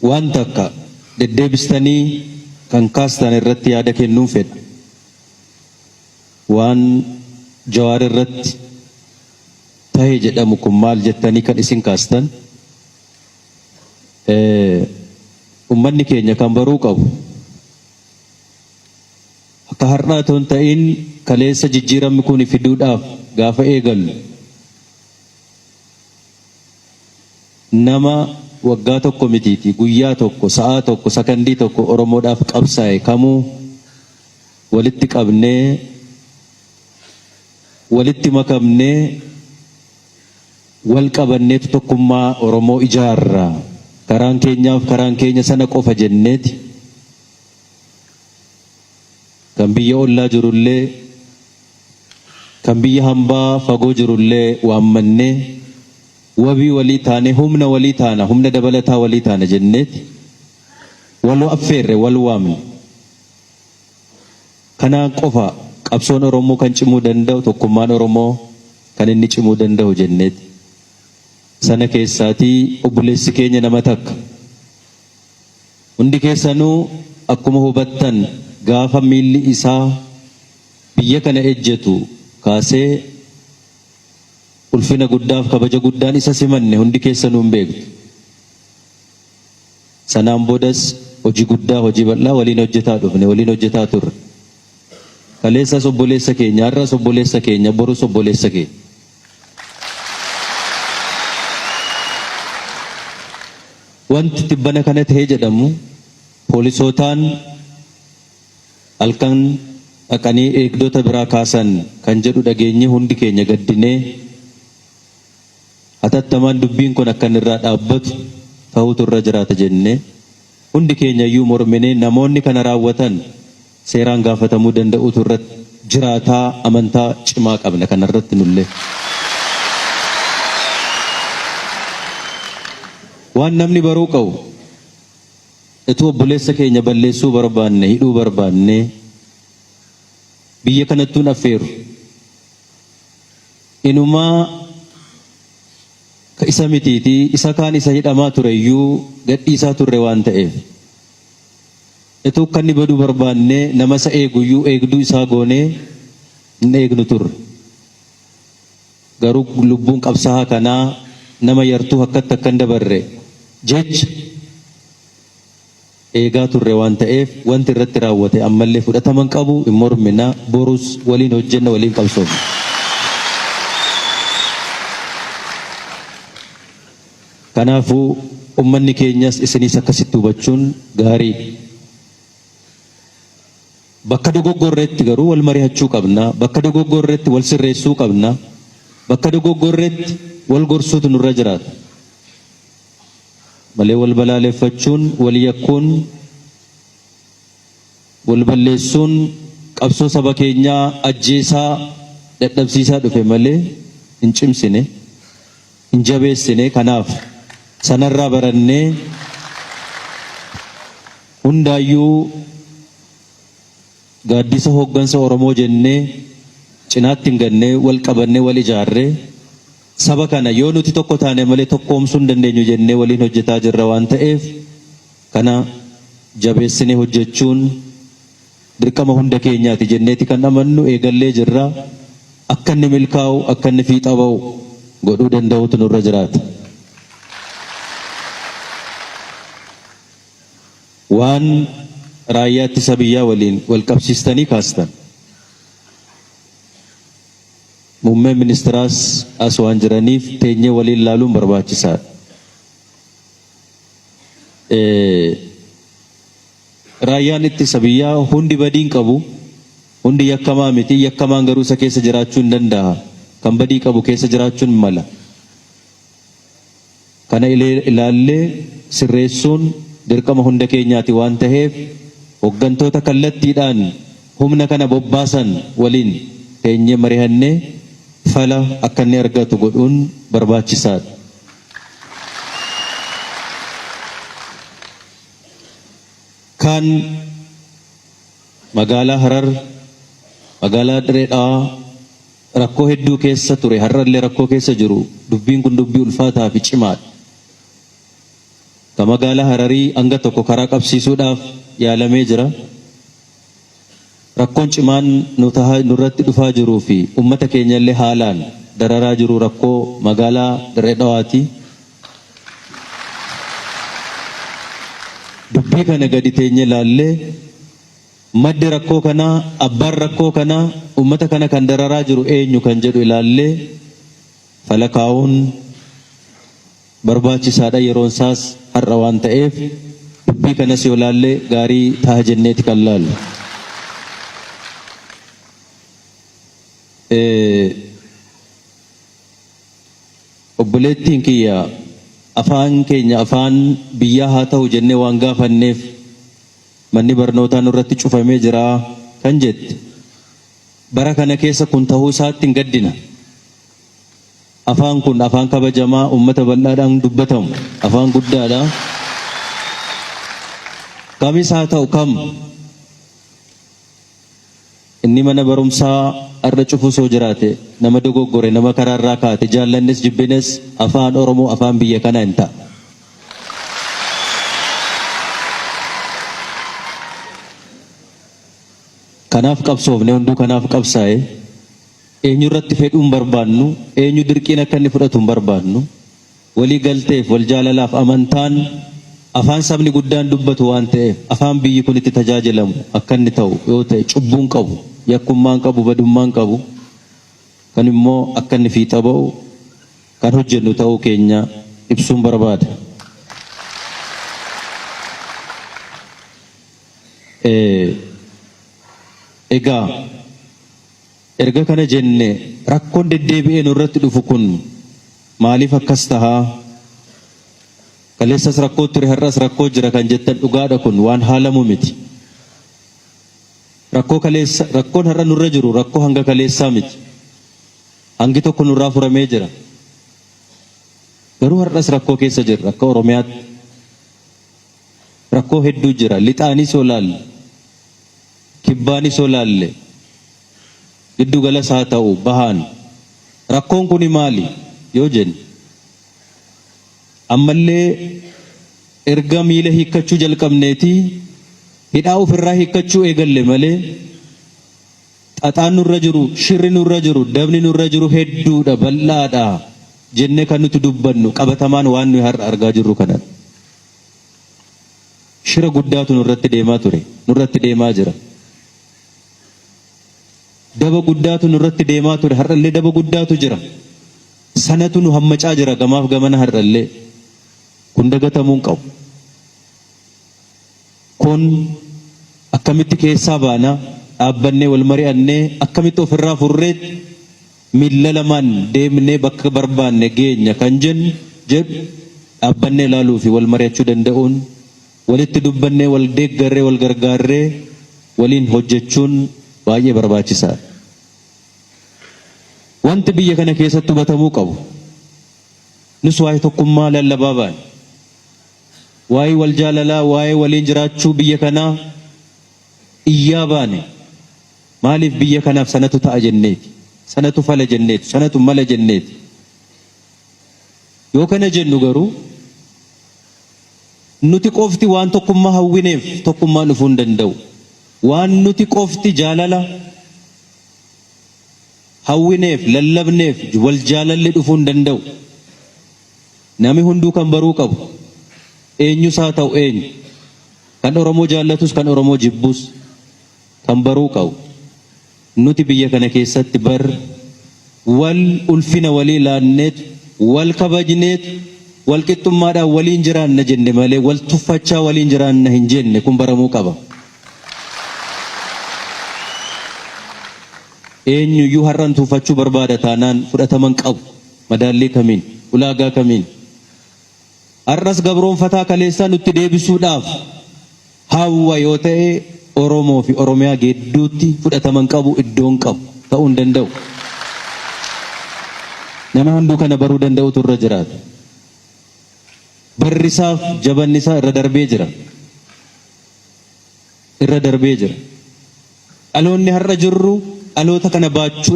waan takka deddeebistanii kan kaastan irratti yaada kennuun fedha. Waan Jawaar irratti ta'e jedhamu kun maal jettanii kan isin kaastan ummanni keenya kan baruu qabu akka har'aa toon ta'in kaleessa jijjiiramni kun fiduudhaaf gaafa eegallu nama waggaa tokko mitiiti guyyaa tokko sa'aa tokko sakandii tokko Oromoodhaaf qabsaa'e kamuu walitti qabnee walitti makamnee wal qabanneetu tokkummaa Oromoo ijaarraa karaan keenya sana qofa jenneeti kan biyya ollaa jirullee kan biyya hambaa fagoo jirullee waammannee wabii walii taane humna walii taana humna dabalataa walii taana jenneeti waloo affeerre wal waamne kanaan qofa qabsoon Oromoo kan cimuu danda'u tokkummaan Oromoo kan inni cimuu danda'u jenneeti. Sana keessaatii obboleessi keenya nama takka hundi keessanuu akkuma hubattan gaafa miilli isaa biyya kana ejjetu kaasee ulfina guddaaf kabaja guddaan isa simanne hundi keessanuu hin beektu. Sanaan boodas hojii guddaa hojii bal'aa waliin hojjetaa dhufne waliin hojjetaa turre. Kaleessas obboleessa keenya har'as obboleessa keenya borus obboleessa keenya. Wanti tibbana kana ta'ee jedhamu poolisootaan halkan dhaqanii eegdota biraa kaasan kan jedhu dhageenye hundi keenya gaddinee hatattamaan dubbiin kun akka irraa dhaabbatu ta'utu irra jiraata jennee hundi keenya iyyuu morminee namoonni kana raawwatan seeraan gaafatamuu danda'utu irratti jiraataa amantaa cimaa qabna kana irratti nullee. Waan namni baruu qabu ituu obboleessa keenya balleessuu barbaanne hidhuu barbaanne biyya kanattuun affeeru inumaa ka isa mitiiti isa kaan isa hidhamaa ture iyyuu gadhiisaa turre waan ta'eef ituu kan inni baduu barbaanne nama isa eeguyyuu eegduu isaa goonee hin eegnu turre garuu lubbuun qabsaa'aa kanaa nama yartuu akkatti akka hin dabarre jecha eegaa turre waan ta'eef wanti irratti raawwate ammallee fudhataman qabu hin mormina borus waliin hojjenna waliin qabsoofna. Kanaafuu ummanni keenyas isinis akkasitti hubachuun gaarii. Bakka dogoggorreetti garuu wal mari'achuu qabna. Bakka dogoggorreetti wal sirreessuu qabna. Bakka dogoggorreetti wal gorsuutu nurra jiraata. Malee wal balaaleffachuun wal yakkuun wal balleessuun qabsoo saba keenyaa ajjeesaa dadhabsiisaa dhufe malee hin cimsine hin jabeessine. Kanaaf sanarraa barannee hundaayyuu gaaddisa hooggansa Oromoo jennee cinaatti hin gannee wal qabannee wal ijaarree saba kana yoo nuti tokko taane malee tokkoomsuu hin dandeenyu jennee waliin hojjetaa jirra waan ta'eef kana jabeessinee hojjechuun dirqama hunda keenyaati jenneeti kan amannu eegallee jirra. Akka inni milkaa'u akka inni fiixa ba'u godhuu danda'utu nurra jiraata. Waan raayyaa ittisa biyyaa waliin wal qabsiistanii kaastan muummeen ministiraas as waan jiraniif teenyee waliin laaluun barbaachisaadha. Raayyaan ittisa biyyaa hundi badiin qabu hundi yakkamaa miti. Yakkamaan garuu isa keessa jiraachuu hin danda'a. Kan badii qabu keessa jiraachuun mala. Kana ilaallee sirreessuun dirqama hunda keenyaati waan ta'eef hooggantoota kallattiidhaan humna kana bobbaasan waliin teenyee mari'annee fala akka inni argatu godhuun barbaachisaadha. Kan magaalaa Harar magaalaa Direedhaa rakkoo hedduu keessa ture har'allee rakkoo keessa jiru dubbiin kun dubbii ulfaataa fi cimaadha. Magaalaa Hararii hanga tokko karaa qabsiisuudhaaf yaalamee jira. Rakkoon cimaan nurratti dhufaa jiruu fi uummata keenya illee haalaan dararaa jiru rakkoo magaalaa Dirree Dhawaati. Dubbii kana gadi teenye ilaallee maddi rakkoo kanaa, abbaan rakkoo kanaa, uummata kana kan dararaa jiru eenyu kan jedhu ilaallee falakaa'uun barbaachisaadha. Yeroon isaas har'a waan ta'eef dubbii kanas yoo ilaalle gaarii ta'a jenneeti kan laallu. Obboleettiin kiyya afaan keenya afaan biyyaa haa ta'u jennee waan gaafanneef manni barnootaa nurratti cufamee jira kan jette. Bara kana keessa kun ta'uu isaatti hin gaddina. Afaan kun afaan kabajamaa uummata bal'aadhaan dubbatamu, afaan guddaadha. Kamis haa ta'u kam inni mana barumsaa har'a cufu soo jiraate nama dogoggore, nama karaarraa kaate, jaallannes jibbines afaan Oromoo afaan biyya kanaa hin ta'a. Kanaaf qabsoofne hunduu kanaaf qabsaa'e. Eenyu irratti fedhuun barbaannu, eenyu dirqiin akka inni fudhatu hin barbaannu. Walii galteef, wal jaalalaaf, amantaan afaan sabni guddaan dubbatu waan ta'eef afaan biyyi kun itti tajaajilamu akka inni ta'u yoo ta'e cubbuun qabu, yakkummaan qabu, badummaan qabu, kan immoo akka inni fiixa ba'u kan hojjennu ta'uu keenya ibsuun barbaada. Egaa erga kana jenne rakkoon deddeebi'ee nurratti dhufu kun maaliif akkas tahaa? Kaleessas rakkoo ture, har'as rakkoo jira kan jettan dhugaadha. Kun waan haalamu miti. Rakkoon har'a nurra jiru rakkoo hanga kaleessaa miti. Hangi tokko nurraa furamee jira. Garuu har'as rakkoo keessa jirra. Akka Oromiyaatti rakkoo hedduu jira. Lixaanis yoo laalle, kibbaanis yoo laalle, giddu galas haa ta'u bahaan rakkoon kuni maali yoo jenne ammallee erga miila hiikkachuu jalqabneetii hidhaa ofirraa hiikkachuu eegalle malee xaxaan nurra jiru, shirri nurra jiru, dabni nurra jiru hedduudha, bal'aadha jenne kan nuti dubbannu qabatamaan waan nuyi har'a argaa jirru kana. Shira guddaatu nurratti deemaa ture, nurratti deemaa jira. Daba guddaatu nurratti deemaa ture, har'allee daba guddaatu jira. Sanatu nu hammacaa jira gamaaf gamana har'allee. Kun dagatamuu hin qabu. Kun akkamitti keessaa baana dhaabbannee wal mari'annee akkamitti ofirraa furreet miilla lamaan deemnee bakka barbaanne geenya kan jedhu dhaabbannee ilaaluu fi wal mari'achuu danda'uun, walitti dubbannee wal deeggarree wal gargaarree waliin hojjechuun baay'ee barbaachisaadha. Wanti biyya kana keessatti hubatamuu qabu, nus waa'ee tokkummaa lallabaa baane, waa'ee wal jaalalaa, waa'ee waliin jiraachuu biyya kanaa iyyaa baane. Maaliif biyya kanaaf sanatu ta'a jenneeti, sanatu fala jenneeti, sanatu mala jenneeti. Yoo kana jennu garuu nuti qofti waan tokkummaa hawwineef tokkummaa dhufuu hin danda'u. Waan nuti qofti jaalala hawwineef, lallabneef wal jaalalli dhufuu hin danda'u. Nami hunduu kan baruu qabu eenyus haa ta'u eenyu, kan Oromoo jaallatus kan Oromoo jibbus kan baruu qabu. Nuti biyya kana keessatti bar wal ulfina walii laanneet, wal kabajneet, wal qixxummaadhaan waliin jiraanna jenne malee wal tuffachaa waliin jiraanna hin jenne. Kun baramuu qaba. Eenyuyyuu har'an tuffachuu barbaada taanaan fudhataman qabu. Madaallii kamiin, ulaagaa kamiin? Har'as gabroonfataa kaleessaa nutti deebisuudhaaf hawwa yoo ta'e Oromoo fi Oromiyaa gidduutti fudhataman qabu, iddoon qabu ta'uu hin danda'u. Nama hunduu kana baruu danda'utu irra jiraata. Barrisaaf jabannisaa irra darbee jira. Irra darbee jira. Dhaloonni har'a jirru dhaloota kana baachuu